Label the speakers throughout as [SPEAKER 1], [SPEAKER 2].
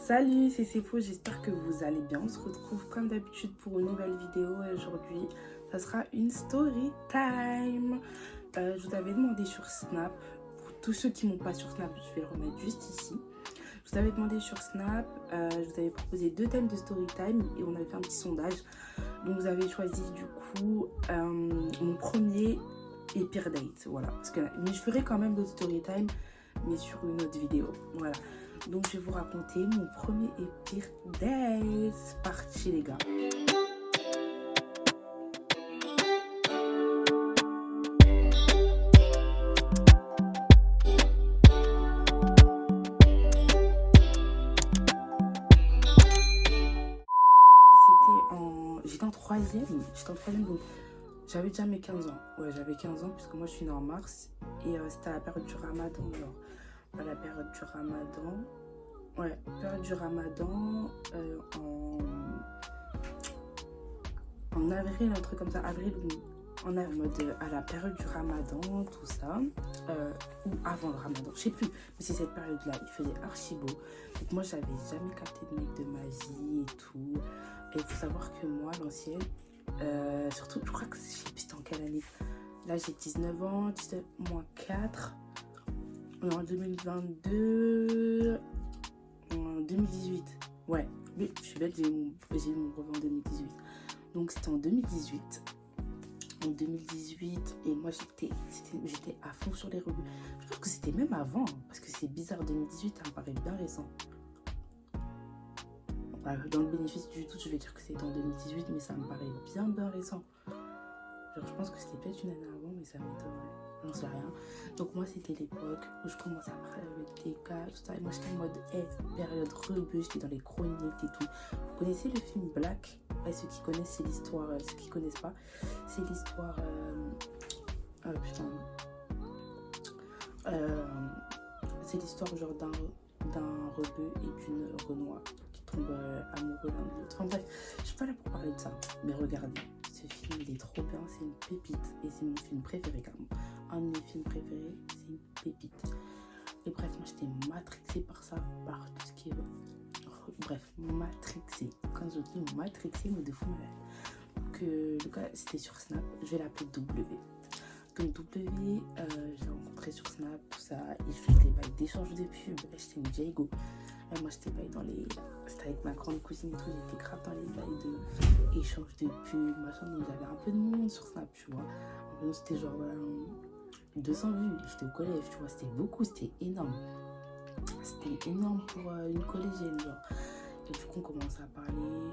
[SPEAKER 1] Salut, c'est Sefo, j'espère que vous allez bien. On se retrouve comme d'habitude pour une nouvelle vidéo et aujourd'hui, ça sera une story time. Je vous avais demandé sur Snap, pour tous ceux qui m'ont pas sur Snap, je vais le remettre juste ici. Je vous avais demandé sur Snap, je vous avais proposé 2 thèmes de story time et on avait fait un petit sondage. Donc vous avez choisi du coup mon premier et pire date, voilà. Mais je ferai quand même d'autres story time, mais sur une autre vidéo, voilà. Donc je vais vous raconter mon premier et pire date. C'est parti les gars. J'étais en troisième donc j'avais déjà mes 15 ans. Ouais, j'avais 15 ans puisque moi je suis née en mars et c'était à la période du ramadan, genre à la période du ramadan. Ouais, période du ramadan en avril, un truc comme ça, avril ou en mode à la période du ramadan, tout ça, ou avant le ramadan, je sais plus, mais c'est cette période-là, il faisait archi beau. Donc moi, j'avais jamais capté de mec de ma vie et tout. Et il faut savoir que moi, l'ancienne, surtout, je crois que je sais plus c'était en quelle année. Là, j'ai 19 ans, 19 moins 4, on est en 2022, en 2018. Ouais, mais je suis belle, j'ai eu mon brevet en 2018. Donc c'était en 2018. En 2018, et moi j'étais à fond sur les revues. Je pense que c'était même avant, parce que c'est bizarre, 2018, ça me paraît bien récent. Dans le bénéfice du doute, je vais dire que c'est en 2018, mais ça me paraît bien récent. Genre, je pense que c'était peut-être une année avant, mais ça m'étonnerait. J'en sais rien. Donc, moi, c'était l'époque où je commençais à parler avec des gars, tout ça. Et moi, j'étais en mode, période rebeu, j'étais dans les chroniques et tout. Vous connaissez le film Black? Ceux qui connaissent, c'est l'histoire. Ceux qui connaissent pas, c'est l'histoire. C'est l'histoire, genre, d'un rebeu et d'une Renoir qui tombent amoureux l'un de l'autre. Enfin bref, je suis pas là pour parler de ça, mais regardez, ce film il est trop bien, c'est une pépite et c'est mon film préféré carrément. Un de mes films préférés, c'est une pépite. Et bref, moi j'étais matrixée par ça, par tout ce qui est... Bref, matrixée. Quand je dis matrixée, mais de fou malade. Donc le gars, c'était sur Snap, je vais l'appeler W. Donc W, j'ai rencontré sur Snap, tout ça, et je faisais des bails d'échange de pub. J'étais une Diego. Moi, j'étais bail dans les... C'était avec ma grande cousine et tout, j'étais grave dans les bails d'échange de pub, machin. Donc j'avais un peu de monde sur Snap, tu vois. Donc c'était genre 200 vues. J'étais au collège, tu vois, c'était beaucoup, c'était énorme. C'était énorme pour une collégienne, genre. Et du coup, on commence à parler.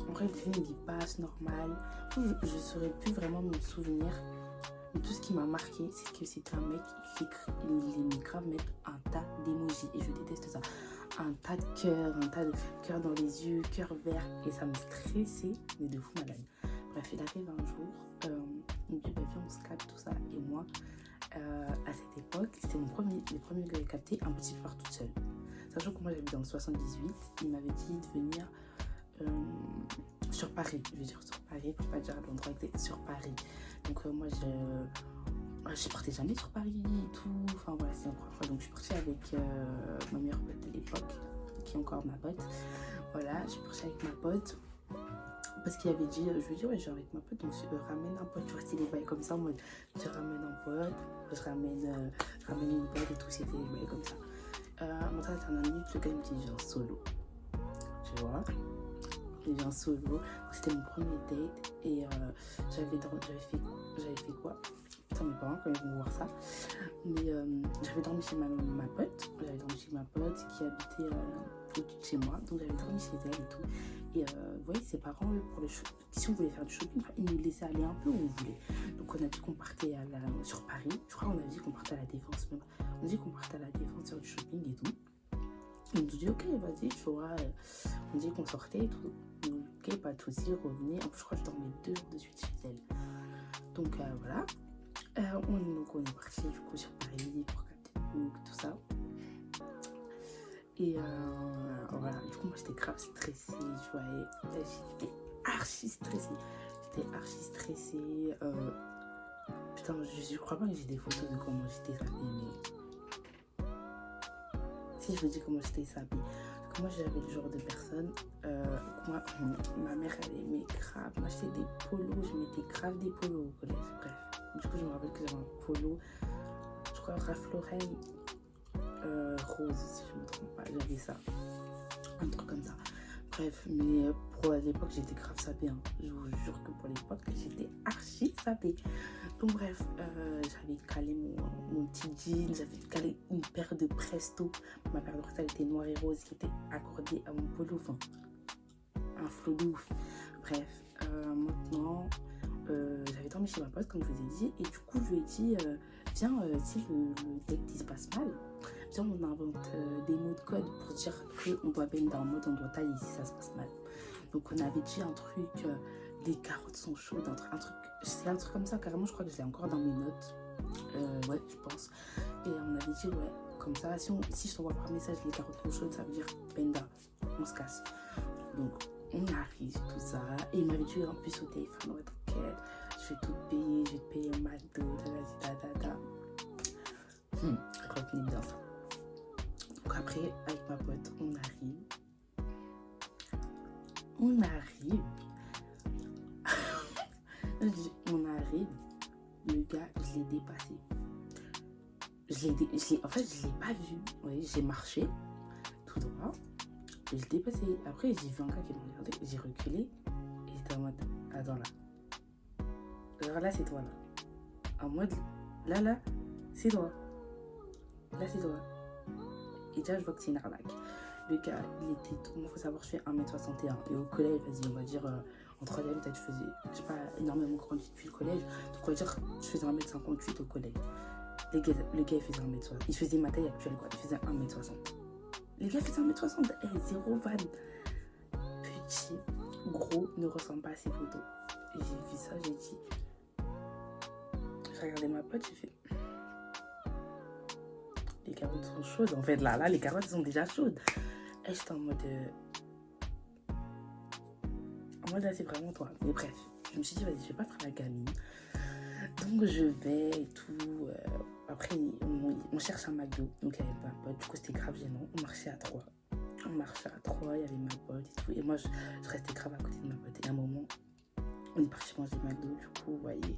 [SPEAKER 1] En vrai, le film, il passe normal. Je saurais plus vraiment me souvenir. Mais tout ce qui m'a marqué, c'est que c'était un mec qui aimait grave mettre un tas d'émojis. Et je déteste ça. Un tas de cœurs dans les yeux, cœurs verts. Et ça me stressait, mais de fou malade. Bref, il arrive un jour. Il me dit, bah, viens, on se capte, tout ça. Et moi, à cette époque, c'était le premier que j'avais capté, un petit phare toute seule. Sachant que moi, j'habite dans le 78. Il m'avait dit de venir sur Paris. Je veux dire sur Paris, pour pas dire l'endroit exact, sur Paris. Donc moi je partais jamais sur Paris et tout, enfin voilà, c'est la première fois. Donc je suis partie avec ma meilleure pote de l'époque, qui est encore ma pote. Voilà, je suis partie avec ma pote parce qu'il avait dit, je lui ai dit ouais, je vais avec ma pote, donc je ramène un pote. Tu vois, c'était des bails comme ça, en mode je ramène un pote, je ramène une pote et tout, c'était des bails comme ça. Mon temps dernière minute, le gars me dit genre solo, tu vois. Il vient solo, c'était mon premier date et j'avais fait quoi? Putain, mes parents quand ils vont voir ça, mais j'avais dormi chez ma pote, qui habitait au-dessus de chez moi, donc j'avais dormi chez elle et tout. Et vous voyez, ses parents, eux, si on voulait faire du shopping, ils nous laissaient aller un peu où on voulait. Donc on a dit qu'on partait sur Paris, je crois qu'on a dit qu'on partait à la Défense même, on a dit qu'on partait à la Défense faire du shopping et tout. On nous dit ok, vas-y, tu vois, on dit qu'on sortait et tout. Ok, pas de soucis, revenez. En plus, je crois que je dormais 2 jours de suite chez elle. Donc voilà. On est parti du coup sur Paris pour capter le book, tout ça. Et voilà, du coup, moi j'étais grave stressée. Je voyais, j'étais archi stressée. Putain, je crois pas que j'ai des photos de comment j'étais sapée, mais si je vous dis comment j'étais sapée. Comment j'avais le genre de personne, moi, ma mère, elle aimait grave m'acheter des polos. Je mettais grave des polos au collège. Bref, du coup, je me rappelle que j'avais un polo, je crois Ralph Lauren rose, si je me trompe pas. J'avais ça, un truc comme ça. Bref, mais pour l'époque, j'étais grave sapée. Hein. Je vous jure que pour l'époque, j'étais archi sapée. Donc bref, j'avais calé mon petit jean, j'avais calé une paire de Presto. Ma paire de Presto, elle était noire et rose, qui était accordée à mon polo. Enfin, un flot de ouf. Bref, maintenant, j'avais dormi chez ma pote, comme je vous ai dit. Et du coup, je lui ai dit, viens, si le date il se passe mal, viens, on invente des mots de code pour dire qu'on doit bend en mode on doit tailler si ça se passe mal. Donc on avait dit un truc, les carottes sont chaudes, c'est un truc comme ça, carrément, je crois que je l'ai encore dans mes notes. Ouais, je pense. Et on avait dit, ouais, comme ça, si je t'envoie par message les carottes sont chaudes, ça veut dire benda, on se casse. Donc on arrive, tout ça. Et il m'avait dit en plus au téléphone, ouais, t'inquiète, je vais tout payer, je vais te payer au McDo, retenez bien ça. Donc après, avec ma pote, on arrive. Le gars, je l'ai dépassé. En fait, je l'ai pas vu. Oui, j'ai marché tout droit. Et je l'ai dépassé. Après, j'ai vu un gars qui m'a regardé. J'ai reculé. Et j'étais en mode, attends là. Alors là, c'est toi là. En mode, là, c'est toi. Là, c'est toi. Et déjà, je vois que c'est une arnaque. Le gars, il faut savoir, je fais 1m61. Et au collège, vas-y, on va dire, en troisième, peut-être, je sais pas, énormément grandi depuis le collège. Donc, on va dire, je faisais 1m58 au collège. Le gars, il faisait 1m60. Il faisait ma taille actuelle, quoi. Il faisait 1m60. Les gars faisaient 1m60. Zéro van. Petit, gros, ne ressemble pas à ses photos. Et j'ai vu ça, j'ai dit. J'ai regardé ma pote, j'ai fait. Les carottes sont chaudes. En fait, là, les carottes sont déjà chaudes. Et j'étais en mode. Là, c'est vraiment toi. Mais bref, je me suis dit, vas-y, je vais pas faire la gamine. Donc, je vais et tout. Après, on cherche un McDo. Donc, il y avait ma pote. Du coup, c'était grave gênant. On marchait à 3. Il y avait ma pote et tout. Et moi, je restais grave à côté de ma pote. Et à un moment, on est parti manger McDo. Du coup, vous voyez.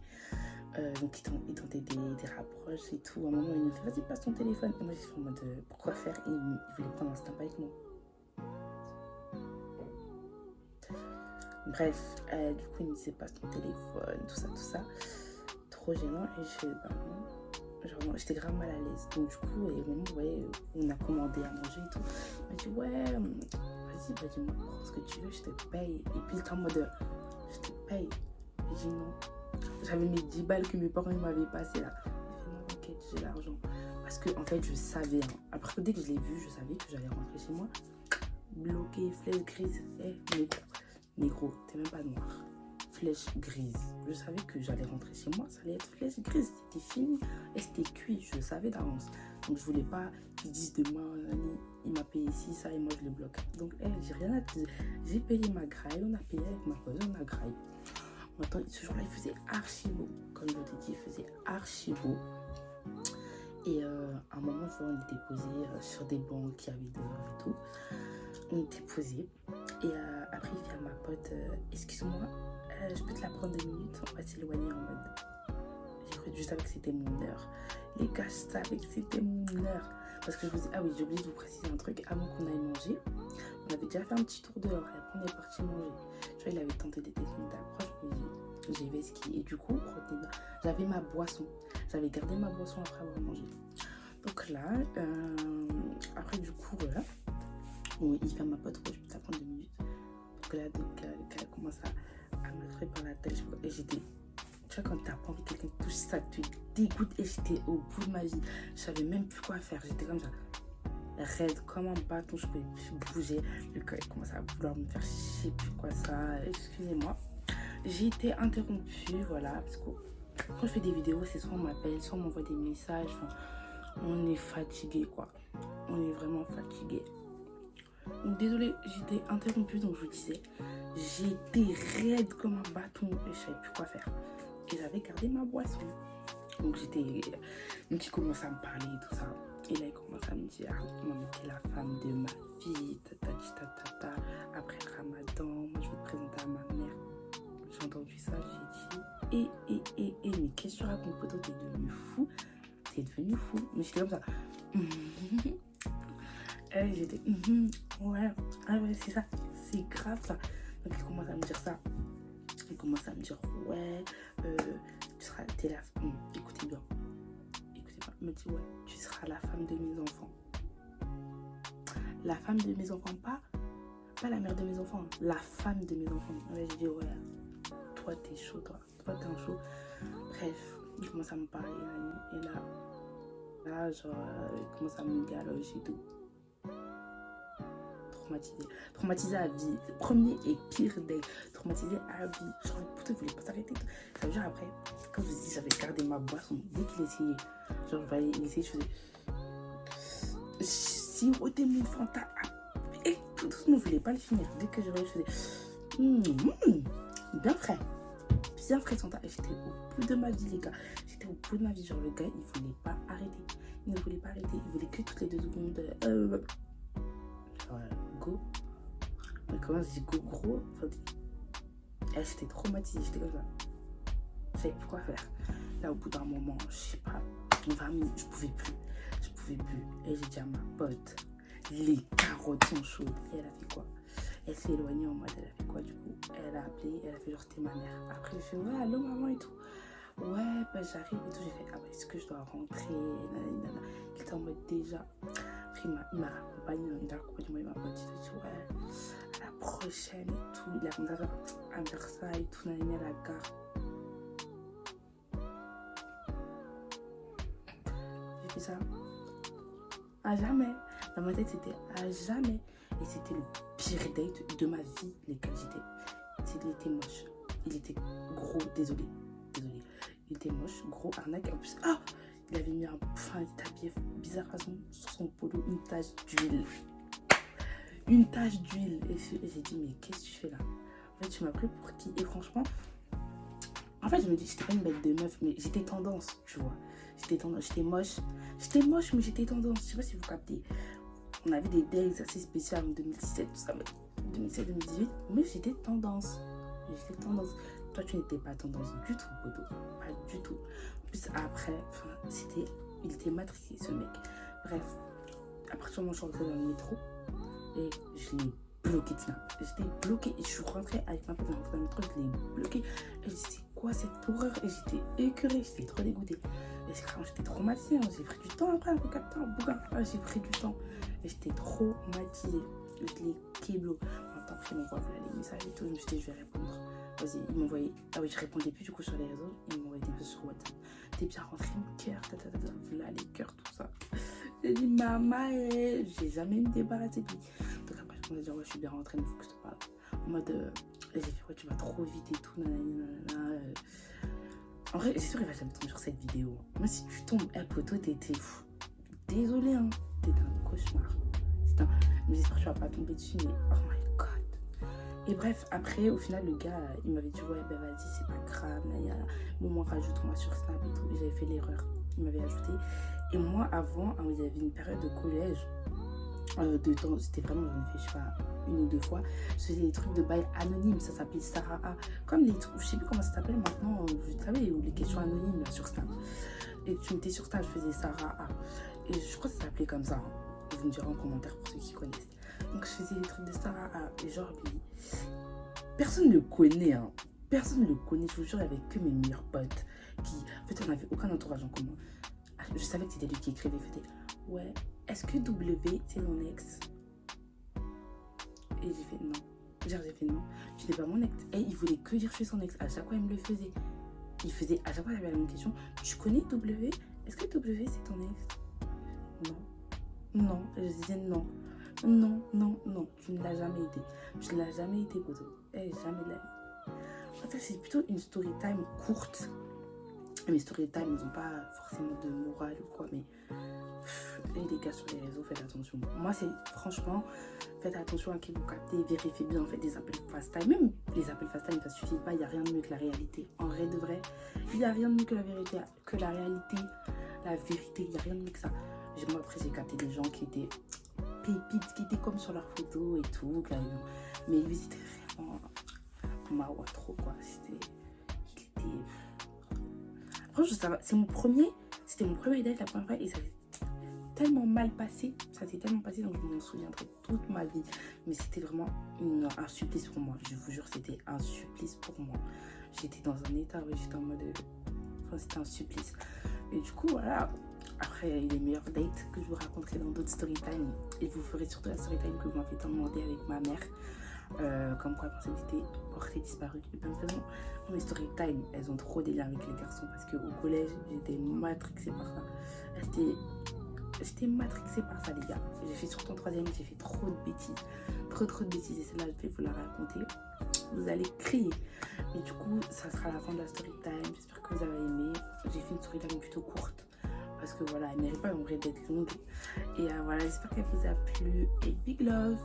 [SPEAKER 1] Donc, il tentait des rapproches et tout. À un moment, il me fait, vas-y, passe ton téléphone. Et moi, j'ai fait en mode, pourquoi faire? Et il voulait prendre un snap avec moi. Bref, du coup, il me disait, passe ton téléphone, tout ça. Trop gênant. Et je fais, bah non. Genre, j'étais grave mal à l'aise. Donc, du coup, et au moment, vous voyez, on a commandé à manger et tout. Il m'a dit, ouais, vas-y, bah, dis-moi, prends ce que tu veux, je te paye. Et puis, il était en mode, je te paye. J'ai dit non. J'avais mes 10 balles que mes parents m'avaient passées là. J'ai fait non, t'inquiète, j'ai l'argent. Parce que, en fait, je savais. Hein. Après, dès que je l'ai vu, je savais que j'allais rentrer chez moi. Bloqué, flèche grise. Mais gros, t'es même pas noir. Flèche grise. Je savais que j'allais rentrer chez moi, ça allait être flèche grise. C'était fini et c'était cuit. Je le savais d'avance. Donc, je voulais pas qu'ils disent de moi, il m'a payé ci, ça, et moi, je le bloque. Donc, j'ai rien à dire. J'ai payé ma graille. On a payé avec ma cause, on a graille. Maintenant, ce jour-là, il faisait archi beau. Comme je t'ai dit, il faisait archi beau. Et à un moment, on était posés sur des bancs qui avaient dehors et tout. On était posés. Et après, il dit à ma pote, excuse-moi, je peux te la prendre 2 minutes? On va s'éloigner en mode. Je savais que c'était mon heure. Les gars, je savais que c'était mon heure. Parce que je vous dis, ah oui, j'ai oublié de vous préciser un truc. Avant qu'on aille manger, on avait déjà fait un petit tour dehors. Et après, on est parti manger. Tu vois, il avait tenté des techniques d'approche, mais j'ai vesqué. Et du coup, j'avais ma boisson. J'avais gardé ma boisson après avoir mangé. Donc là, après, du coup, voilà. Il fait à ma pote, ouais, je peux t'apprendre 2 minutes. Donc là, le gars commence à me frapper par la tête. Et j'étais. Tu vois, quand t'as pas envie que quelqu'un touche ça, te dégoûte. Et j'étais au bout de ma vie. Je savais même plus quoi faire. J'étais comme ça. Raide comme un bâton, je pouvais plus bouger. Le gars il commence à vouloir me faire chier, plus quoi ça. Excusez-moi. J'ai été interrompue, voilà. Parce que quand je fais des vidéos, c'est soit on m'appelle, soit on m'envoie des messages. Enfin, on est fatigué, quoi. On est vraiment fatigué. Donc désolée, j'étais interrompue, donc je vous disais, j'étais raide comme un bâton et je savais plus quoi faire. Et j'avais gardé ma boisson. Donc il commençait à me parler et tout ça. Et là, il commence à me dire, non, mais t'es la femme de ma vie, ta. Après le ramadan, moi, je vais te présenter à ma mère. J'ai entendu ça, j'ai dit, mais qu'est-ce que tu racontes, poteau, t'es devenu fou. Mais j'étais comme ça. Et j'étais, ouais, c'est ça, c'est grave ça. Donc, il commence à me dire ça. Il commence à me dire, ouais, t'es la femme. Écoutez bien. Il me dit, ouais, tu seras la femme de mes enfants. La femme de mes enfants, pas la mère de mes enfants, la femme de mes enfants. Ouais, j'ai dit, ouais, toi t'es chaud, toi t'es un chaud. Bref, il commence à me parler, et là genre, il commence à me galocher et tout. Traumatisé à vie. Premier et pire day. Traumatisé à vie. Genre, putain, il voulait pas s'arrêter. Ça veut dire après, quand je vous dis, j'avais gardé ma boisson. Dès qu'il essayait, genre, je voyais, il essayait, je faisais. Siroter mon Fanta. Et tout doucement, je voulais pas le finir. Dès que je voyais, je faisais. Bien frais. Bien frais Fanta. Et j'étais au bout de ma vie, les gars. J'étais au bout de ma vie. Genre, le gars, il voulait pas arrêter. Il ne voulait pas arrêter. Il voulait que toutes les 2 secondes. Go. Mais comment je dis go gros, j'étais traumatisée, j'étais comme ça. Je savais plus quoi faire. Là, au bout d'un moment, je sais pas, 20 minutes, je pouvais plus. Et j'ai dit à ma pote, les carottes sont chaudes. Et elle a fait quoi? Elle s'est éloignée en mode, elle a fait quoi du coup? Elle a appelé, elle a fait genre c'était ma mère. Après, j'ai fait ouais, allô maman et tout. Ouais, bah j'arrive et tout. J'ai fait, ah bah est-ce que je dois rentrer? Nanana. Il était en mode déjà. Après, il m'a accompagné, il m'a dit, ouais, à la prochaine et tout. Il a commencé à faire ça et tout, nanana, à la gare. J'ai fait ça. À jamais. Dans ma tête, c'était à jamais. Et c'était le pire date de ma vie, lesquels j'étais. Il était moche. Il était gros, désolé. Il était moche, gros, arnaque. En plus, il avait mis il était habillé bizarre façon sur son polo, une tache d'huile. Et j'ai dit, mais qu'est-ce que tu fais là? En fait, tu m'as pris pour qui? Et franchement, en fait, je me dis, j'étais pas une bête de meuf, mais j'étais tendance, tu vois. J'étais moche, mais j'étais tendance. Je sais pas si vous captez. On avait des dates assez spéciales en 2017, tout ça, mais 2017-2018, mais j'étais tendance. Toi, tu n'étais pas tendance du tout, poteau. Pas du tout. En plus, après, il était matrixé, ce mec. Bref, à partir du moment où je suis rentrée dans le métro, et je l'ai bloqué de Snap. J'étais bloquée et je suis rentrée avec ma pote dans le métro, je l'ai bloqué. Et je dis, c'est quoi cette horreur? Et j'étais écœurée, j'étais trop dégoûtée. Et j'étais traumatisée, hein. J'ai pris du temps après pour capter un bouquin. J'ai pris du temps. Et j'étais traumatisée. Je l'ai kéblo. Après, il m'envoie les messages et tout. Je me suis dit, je vais répondre. Vas-y, il m'envoyait. Ah oui, je répondais plus du coup sur les réseaux. Il m'envoyait des messages sur WhatsApp. T'es bien rentré, mon cœur. Voilà, les cœurs, tout ça. J'ai dit, maman, j'ai jamais me débarrassé de lui. Donc après, je me suis dit, ouais, je suis bien rentrée, mais il faut que je te parle. En mode, j'ai fait, ouais, tu vas trop vite et tout. Nanana. En vrai, j'espère qu'il va jamais tomber sur cette vidéo. Moi, si tu tombes, poteau, t'étais fou. Désolée, hein. T'étais un cauchemar. Mais j'espère que tu vas pas tomber dessus, mais oh my god. Et bref, après, au final, le gars, il m'avait dit, ouais, ben vas-y, c'est pas grave. Bon, moi, rajoute-moi sur Snap et tout. Et j'avais fait l'erreur. Il m'avait ajouté. Et moi, avant, il y avait une période de collège. De temps, c'était vraiment, j'en ai fait, je sais pas, 1 ou 2 fois. Je faisais des trucs de bail anonymes, ça s'appelait Sarah A. Comme les trucs, je sais plus comment ça s'appelle maintenant, vous savez, les questions anonymes là, sur Snap. Et tu mettais sur Snap, je faisais Sarah A. Et je crois que ça s'appelait comme ça. Hein. Vous me direz en commentaire pour ceux qui connaissent. Donc je faisais des trucs de Sarah A. Et genre, lui, personne ne le connaît, hein. Personne ne le connaît, je vous jure, il n'y avait que mes meilleurs potes. En fait, on n'avait aucun entourage en commun. Je savais que c'était lui qui écrivait, il faisait, ouais. Est-ce que W, c'est mon ex? Et j'ai fait non. J'ai fait non. Tu n'es pas mon ex. Et il voulait que dire je suis son ex. À chaque fois, il me le faisait. Il faisait, à chaque fois, il avait la même question. Tu connais W? Est-ce que W, c'est ton ex? Non. Non. Et je disais non. Non. Tu ne l'as jamais été. Tu ne l'as jamais été, poteau. Jamais de la vie. En fait, c'est plutôt une story time courte. Mes story time, ils n'ont pas forcément de morale ou quoi, mais... Et les gars sur les réseaux, faites attention. Moi, c'est franchement, faites attention à qui vous captez, vérifiez bien, faites des appels FaceTime. Même les appels FaceTime, ça suffit pas, il n'y a rien de mieux que la réalité. En vrai de vrai, il n'y a rien de mieux que la vérité, la vérité, il n'y a rien de mieux que ça. Moi, après, j'ai capté des gens qui étaient pépites, qui étaient comme sur leurs photos et tout. Mais lui, c'était vraiment Mawa trop, quoi. Il était... Franchement, c'était mon premier date la première fois et ça s'est tellement mal passé. Ça s'est tellement passé, donc je m'en souviendrai toute ma vie. Mais c'était vraiment un supplice pour moi. Je vous jure, c'était un supplice pour moi. J'étais dans un état où j'étais en mode... Enfin, c'était un supplice. Et du coup, voilà. Après, les meilleures dates que je vous raconterai dans d'autres storytime. Et vous ferez surtout la storytime que vous m'avez tant demandé avec ma mère. Comme quoi, quand elle était portée disparue. Et bien, de toute façon, mes storytime, elles ont trop des liens avec les garçons. Parce qu'au collège, j'étais matrixée par ça. J'étais matrixée par ça, les gars. J'ai fait surtout en troisième, j'ai fait trop de bêtises. Trop de bêtises. Et celle-là, je vais vous la raconter. Vous allez crier. Et du coup, ça sera la fin de la story time. J'espère que vous avez aimé. J'ai fait une story time plutôt courte. Parce que voilà, elle mérite pas en vrai d'être longue. Et voilà, j'espère qu'elle vous a plu. Et big love!